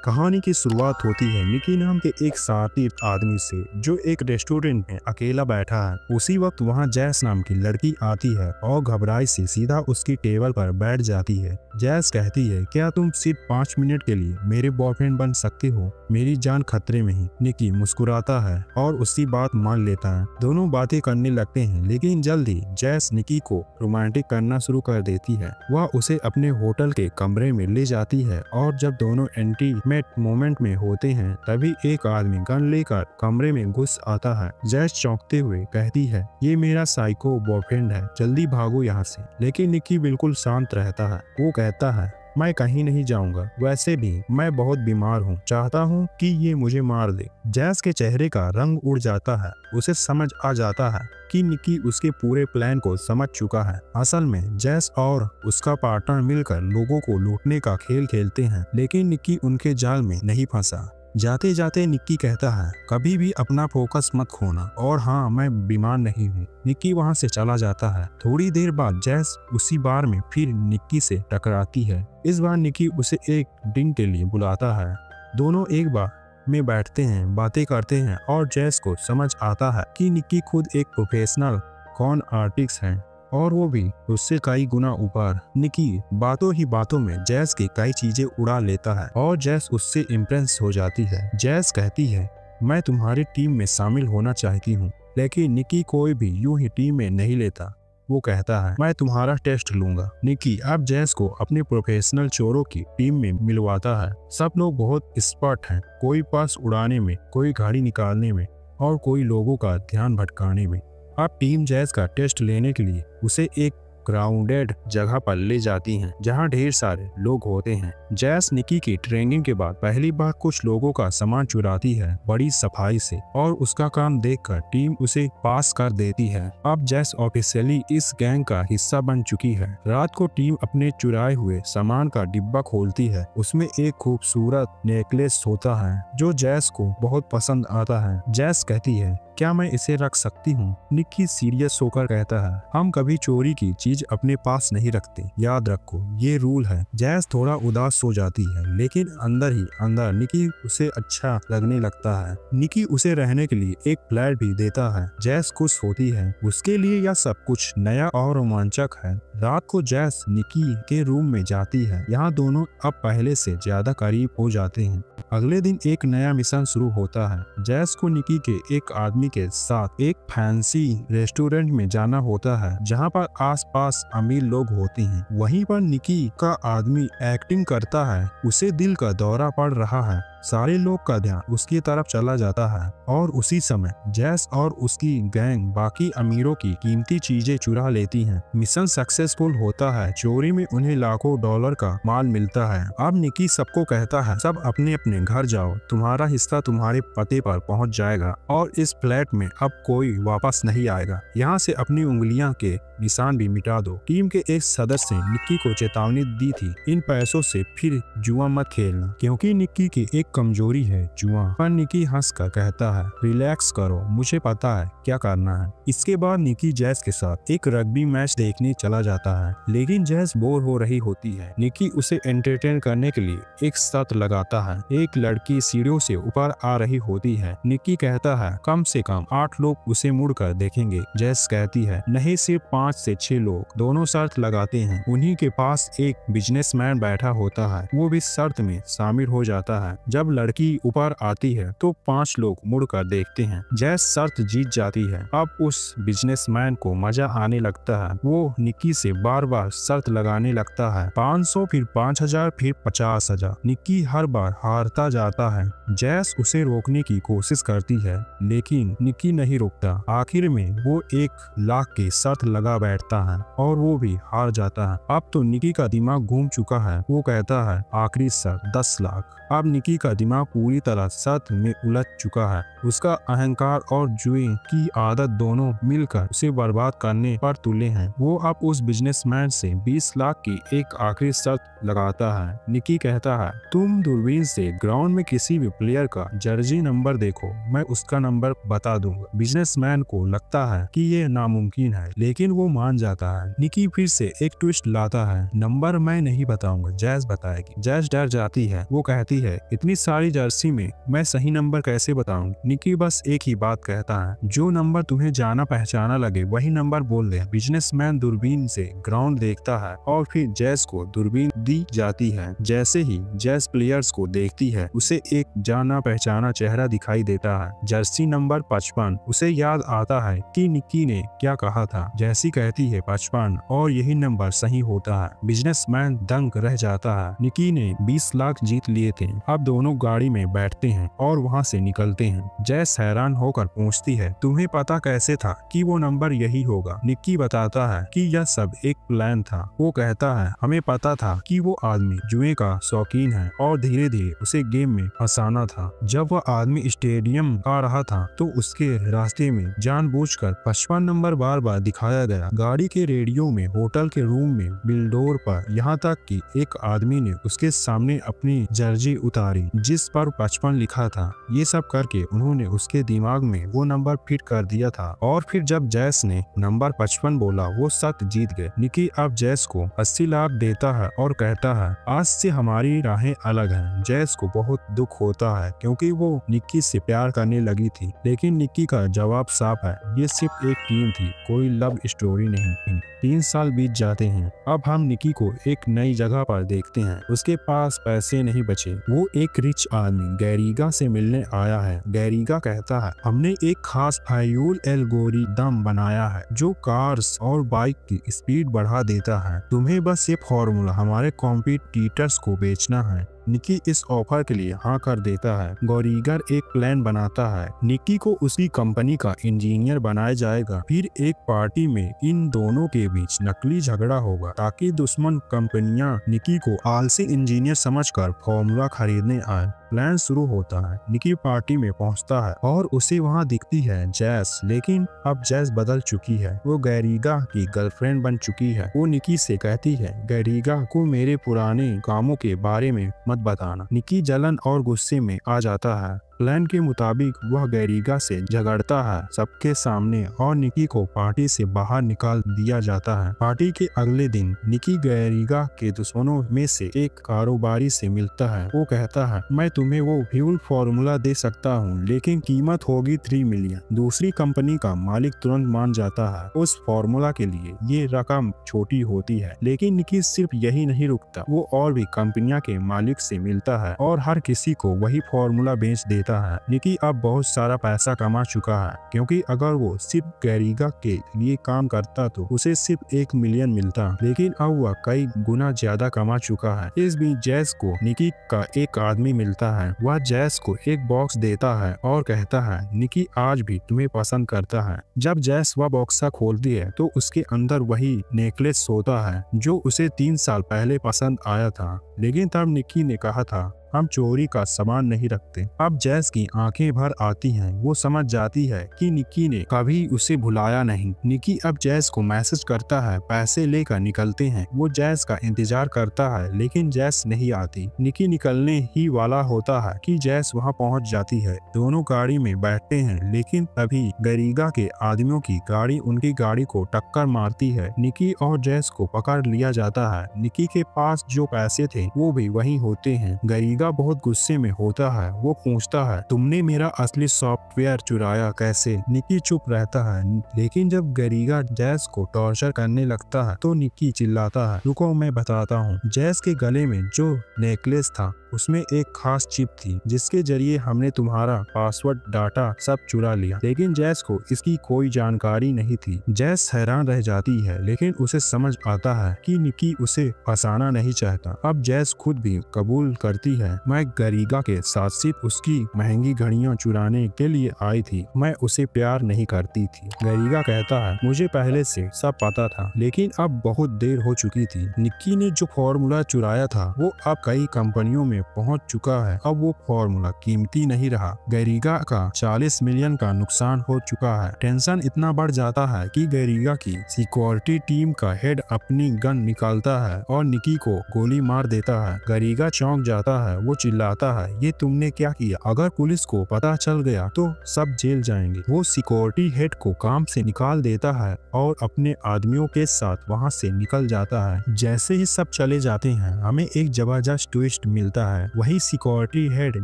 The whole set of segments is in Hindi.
कहानी की शुरुआत होती है निकी नाम के एक शातिर आदमी से जो एक रेस्टोरेंट में अकेला बैठा है। उसी वक्त वहां जैस नाम की लड़की आती है और घबराई से सीधा उसकी टेबल पर बैठ जाती है। जैस कहती है, क्या तुम सिर्फ 5 मिनट के लिए मेरे बॉयफ्रेंड बन सकते हो? मेरी जान खतरे में है। निकी मुस्कुराता है और उसकी बात मान लेता है। दोनों बातें करने लगते हैं, लेकिन जल्दी जैस निकी को रोमांटिक करना शुरू कर देती है। वह उसे अपने होटल के कमरे में ले जाती है और जब दोनों इंटीमेट मोमेंट में होते हैं तभी एक आदमी गन लेकर कमरे में घुस आता है। जैस चौंकते हुए कहती है, ये मेरा साइको बॉयफ्रेंड है, जल्दी भागो यहाँ से। लेकिन निकी बिल्कुल शांत रहता है। वो कहता है, मैं कहीं नहीं जाऊंगा, वैसे भी मैं बहुत बीमार हूँ, चाहता हूँ कि ये मुझे मार दे। जैस के चेहरे का रंग उड़ जाता है। उसे समझ आ जाता है कि निकी उसके पूरे प्लान को समझ चुका है। असल में जैस और उसका पार्टनर मिलकर लोगों को लूटने का खेल खेलते हैं, लेकिन निकी उनके जाल में नहीं फंसा। जाते जाते निक्की कहता है, कभी भी अपना फोकस मत खोना, और हाँ, मैं बीमार नहीं हूँ। निक्की वहाँ से चला जाता है। थोड़ी देर बाद जैस उसी बार में फिर निक्की से टकराती है। इस बार निक्की उसे एक ड्रिंक के लिए बुलाता है। दोनों एक बार में बैठते हैं, बातें करते हैं और जैस को समझ आता है कि निक्की खुद एक प्रोफेशनल कॉन आर्टिस्ट है और वो भी उससे कई गुना ऊपर। निकी बातों ही बातों में जैस की कई चीजें उड़ा लेता है और जैस उससे इम्प्रेस हो जाती है। जैस कहती है, मैं तुम्हारी टीम में शामिल होना चाहती हूँ, लेकिन निकी कोई भी यूं ही टीम में नहीं लेता। वो कहता है, मैं तुम्हारा टेस्ट लूंगा। निकी अब जैस को अपने प्रोफेशनल चोरों की टीम में मिलवाता है। सब लोग बहुत एक्सपर्ट हैं, कोई पर्स उड़ाने में, कोई गाड़ी निकालने में और कोई लोगों का ध्यान भटकाने में। अब टीम जैस का टेस्ट लेने के लिए उसे एक ग्राउंडेड जगह पर ले जाती हैं, जहां ढेर सारे लोग होते हैं। जैस निकी की ट्रेनिंग के बाद पहली बार कुछ लोगों का सामान चुराती है, बड़ी सफाई से, और उसका काम देखकर टीम उसे पास कर देती है। अब जैस ऑफिशियली इस गैंग का हिस्सा बन चुकी है। रात को टीम अपने चुराए हुए सामान का डिब्बा खोलती है। उसमें एक खूबसूरत नेकलेस होता है जो जैस को बहुत पसंद आता है। जैस कहती है, क्या मैं इसे रख सकती हूँ? निक्की सीरियस होकर कहता है, हम कभी चोरी की चीज अपने पास नहीं रखते, याद रखो, ये रूल है। जैस थोड़ा उदास हो जाती है, लेकिन अंदर ही अंदर निक्की उसे अच्छा लगने लगता है। निक्की उसे रहने के लिए एक फ्लैट भी देता है। जैस खुश होती है। उसके लिए यह सब कुछ नया और रोमांचक है। रात को जैस निक्की के रूम में जाती है। यहाँ दोनों अब पहले से ज्यादा करीब हो जाते हैं। अगले दिन एक नया मिशन शुरू होता है। जैस को निक्की के एक आदमी के साथ एक फैंसी रेस्टोरेंट में जाना होता है, जहां पर आसपास अमीर लोग होते हैं। वहीं पर निक्की का आदमी एक्टिंग करता है। उसे दिल का दौरा पड़ रहा है। सारे लोग का ध्यान उसकी तरफ चला जाता है और उसी समय जैस और उसकी गैंग बाकी अमीरों की कीमती चीजें चुरा लेती हैं। मिशन सक्सेसफुल होता है। चोरी में उन्हें लाखों डॉलर का माल मिलता है। अब निकी सबको कहता है, सब अपने अपने घर जाओ, तुम्हारा हिस्सा तुम्हारे पते पर पहुंच जाएगा और इस फ्लैट में अब कोई वापस नहीं आएगा। यहाँ से अपनी उंगलियां के निशान भी मिटा दो। टीम के एक सदस्य ने निक्की को चेतावनी दी थी, इन पैसों से फिर जुआ मत खेलना, क्योंकि निक्की की एक कमजोरी है जुआ। पर निक्की हंसकर कहता है, रिलैक्स करो, मुझे पता है क्या करना है। इसके बाद निक्की जैस के साथ एक रग्बी मैच देखने चला जाता है, लेकिन जैस बोर हो रही होती है। निक्की उसे एंटरटेन करने के लिए एक शर्त लगाता है। एक लड़की सीढ़ियों से ऊपर आ रही होती है। निक्की कहता है, कम से कम 8 लोग उसे मुड़कर देखेंगे। जैस कहती है, नहीं, सिर्फ 5 से 6 लोग। दोनों शर्त लगाते हैं। उन्हीं के पास एक बिजनेसमैन बैठा होता है, वो भी शर्त में शामिल हो जाता है। जब लड़की ऊपर आती है तो 5 लोग मुड़कर देखते हैं। जैस शर्त जीत जाती है। अब उस बिजनेसमैन को मजा आने लगता है। वो निक्की से बार बार शर्त लगाने लगता है, 500, फिर 5000, फिर 50,000। निक्की हर बार हारता जाता है। जैस उसे रोकने की कोशिश करती है, लेकिन निक्की नहीं रुकता। आखिर में वो 1 लाख की शर्त लगा बैठता है और वो भी हार जाता है। अब तो निक्की का दिमाग घूम चुका है। वो कहता है, आखिरी शर्त 10 लाख। अब निक्की का दिमाग पूरी तरह शर्त में उलझ चुका है। उसका अहंकार और जुए की आदत दोनों मिलकर उसे बर्बाद करने पर तुले हैं। वो अब उस बिजनेसमैन से 20 लाख की एक आखिरी शर्त लगाता है। निक्की कहता है, तुम दूरबीन से ग्राउंड में किसी भी प्लेयर का जर्सी नंबर देखो, मैं उसका नंबर बता दूंगा। बिजनेसमैन को लगता है कि ये नामुमकिन है, लेकिन वो वो मान जाता है। निकी फिर से एक ट्विस्ट लाता है, नंबर मैं नहीं बताऊंगा, जैस बताएगी। जैस डर जाती है, वो कहती है इतनी सारी जर्सी में मैं सही नंबर कैसे बताऊंगी। निकी बस एक ही बात कहता है, जो नंबर तुम्हें जाना पहचाना लगे वही नंबर बोल दे। बिजनेसमैन दूरबीन से ग्राउंड देखता है और फिर जैस को दूरबीन दी जाती है। जैसे ही जैस प्लेयर्स को देखती है उसे एक जाना पहचाना चेहरा दिखाई देता है, जर्सी नंबर 55। उसे याद आता है कि निकी ने क्या कहा था। जैसी कहती है 55 और यही नंबर सही होता है। बिजनेसमैन दंग रह जाता है। निकी ने 20 लाख जीत लिए थे। अब दोनों गाड़ी में बैठते हैं और वहाँ से निकलते हैं। जैस हैरान होकर पूछती है, तुम्हें पता कैसे था कि वो नंबर यही होगा। निकी बताता है कि यह सब एक प्लान था। वो कहता है, हमें पता था कि वो आदमी जुए का शौकीन है और धीरे धीरे उसे गेम में फंसाना था। जब वह आदमी स्टेडियम आ रहा था तो उसके रास्ते में जानबूझकर 55 नंबर बार बार दिखाया गया। गाड़ी के रेडियो में, होटल के रूम में, बिलडोर पर, यहाँ तक कि एक आदमी ने उसके सामने अपनी जर्सी उतारी जिस पर 55 लिखा था। ये सब करके उन्होंने उसके दिमाग में वो नंबर फिट कर दिया था। और फिर जब जैस ने नंबर 55 बोला वो सख्त जीत गए। निकी अब जैस को 80 लाख देता है और कहता है, आज से हमारी राहें अलग हैं। जैस को बहुत दुख होता है क्योंकि वो निकी से प्यार करने लगी थी, लेकिन निकी का जवाब साफ है, ये सिर्फ एक टीम थी, कोई लव स्टोरी नहीं थी। 3 साल बीत जाते हैं। अब हम निकी को एक नई जगह पर देखते हैं। उसके पास पैसे नहीं बचे। वो एक रिच आदमी गैरिगा से मिलने आया है। गैरिगा कहता है, हमने एक खास फ्यूल एल्गोरिदम बनाया है जो कार्स और बाइक की स्पीड बढ़ा देता है। तुम्हें बस ये फॉर्मूला हमारे कॉम्पिटिटर्स को बेचना है। निकी इस ऑफर के लिए हाँ कर देता है। गैरिगा एक प्लान बनाता है। निकी को उसकी कंपनी का इंजीनियर बनाया जाएगा। फिर एक पार्टी में इन दोनों के बीच नकली झगड़ा होगा ताकि दुश्मन कंपनियां निकी को आलसी इंजीनियर समझकर फॉर्मूला खरीदने आए। प्लान शुरू होता है। निकी पार्टी में पहुंचता है और उसे वहां दिखती है जैस, लेकिन अब जैस बदल चुकी है। वो गैरिगा की गर्लफ्रेंड बन चुकी है। वो निकी से कहती है, गैरिगा को मेरे पुराने कामों के बारे में मत बताना। निकी जलन और गुस्से में आ जाता है। प्लान के मुताबिक वह गैरिगा से झगड़ता है सबके सामने और निकी को पार्टी से बाहर निकाल दिया जाता है। पार्टी के अगले दिन निकी गैरिगा के दुश्मनों में से एक कारोबारी से मिलता है। वो कहता है, मैं तुम्हें वो फ्यूल फॉर्मूला दे सकता हूँ, लेकिन कीमत होगी 3 मिलियन। दूसरी कंपनी का मालिक तुरंत मान जाता है। उस फॉर्मूला के लिए ये रकम छोटी होती है, लेकिन निकी सिर्फ यही नहीं रुकता। वो और भी कंपनियां के मालिक से मिलता है और हर किसी को वही फॉर्मूला बेच देता है। निकी अब बहुत सारा पैसा कमा चुका है, क्योंकि अगर वो सिर्फ गैरिगा के लिए काम करता तो उसे सिर्फ 1 मिलियन मिलता, लेकिन अब वह कई गुना ज्यादा कमा चुका है। इस बीच जैस को निकी का एक आदमी मिलता है। वह जैस को एक बॉक्स देता है और कहता है, निकी आज भी तुम्हें पसंद करता है। जब जैस वह बॉक्स खोलती है तो उसके अंदर वही नेकलेस होता है जो उसे 3 साल पहले पसंद आया था, लेकिन तब निकी ने कहा था, हम चोरी का सामान नहीं रखते। अब जैस की आंखें भर आती हैं। वो समझ जाती है कि निकी ने कभी उसे भुलाया नहीं। निकी अब जैस को मैसेज करता है। पैसे लेकर निकलते हैं। वो जैस का इंतजार करता है, लेकिन जैस नहीं आती। निकी निकलने ही वाला होता है कि जैस वहां पहुंच जाती है। दोनों गाड़ी में बैठते हैं, लेकिन तभी गैरिगा के आदमियों की गाड़ी उनकी गाड़ी को टक्कर मारती है। निकी और जैस को पकड़ लिया जाता है। निकी के पास जो पैसे थे वो भी वही होते हैं। गैरिगा बहुत गुस्से में होता है। वो पूछता है, तुमने मेरा असली सॉफ्टवेयर चुराया कैसे? निकी चुप रहता है, लेकिन जब गैरिगा जैस को टॉर्चर करने लगता है तो निकी चिल्लाता है, रुको मैं बताता हूँ। जैस के गले में जो नेकलेस था उसमें एक खास चिप थी जिसके जरिए हमने तुम्हारा पासवर्ड डाटा सब चुरा लिया, लेकिन जैस को इसकी कोई जानकारी नहीं थी। जैस हैरान रह जाती है, लेकिन उसे समझ आता है कि निकी उसे फंसाना नहीं चाहता। अब जैस खुद भी कबूल करती है, मैं गैरिगा के साथ सिर्फ उसकी महंगी घड़ियां चुराने के लिए आई थी, मैं उसे प्यार नहीं करती थी। गैरिगा कहता है, मुझे पहले से सब पता था, लेकिन अब बहुत देर हो चुकी थी। निकी ने जो फॉर्मूला चुराया था वो अब कई कंपनियों में पहुंच चुका है। अब वो फॉर्मूला कीमती नहीं रहा। गैरिगा का 40 मिलियन का नुकसान हो चुका है। टेंशन इतना बढ़ जाता है कि गैरिगा की सिक्योरिटी टीम का हेड अपनी गन निकालता है और निकी को गोली मार देता है। गैरिगा चौंक जाता है है वो चिल्लाता है, ये तुमने क्या किया? अगर पुलिस को पता चल गया तो सब जेल जाएंगे। वो सिक्योरिटी हेड को काम से निकाल देता है और अपने आदमियों के साथ वहां से निकल जाता है। जैसे ही सब चले जाते हैं हमें एक जबरदस्त ट्विस्ट मिलता है। वही सिक्योरिटी हेड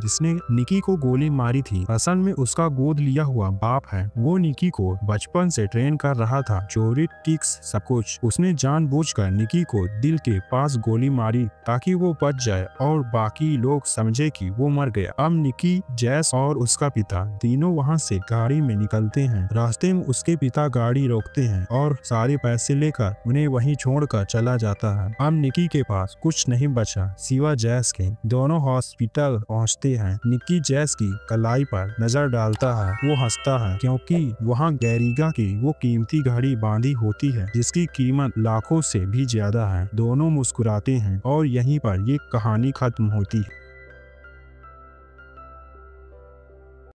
जिसने निकी को गोली मारी थी असल में उसका गोद लिया हुआ बाप है। वो निकी को बचपन से ट्रेन कर रहा था, चोरी टिक्स सब कुछ। उसने जानबूझकर निकी को दिल के पास गोली मारी ताकि वो बच जाए और बाकी लोग समझे कि वो मर गया। अब निकी, जैस और उसका पिता तीनों वहां से गाड़ी में निकलते हैं। रास्ते में उसके पिता गाड़ी रोकते हैं और सारे पैसे लेकर उन्हें वहीं छोड़कर चला जाता है। अब निकी के पास कुछ नहीं बचा सिवा जैस के। दोनों हॉस्पिटल पहुंचते हैं। निकी जैस की कलाई पर नजर डालता है। वो हंसता है क्योंकि वहाँ गैरिगा की वो कीमती घड़ी बांधी होती है जिसकी कीमत लाखों से भी ज्यादा है। दोनों मुस्कुराते हैं और यहीं पर ये कहानी खत्म होती है।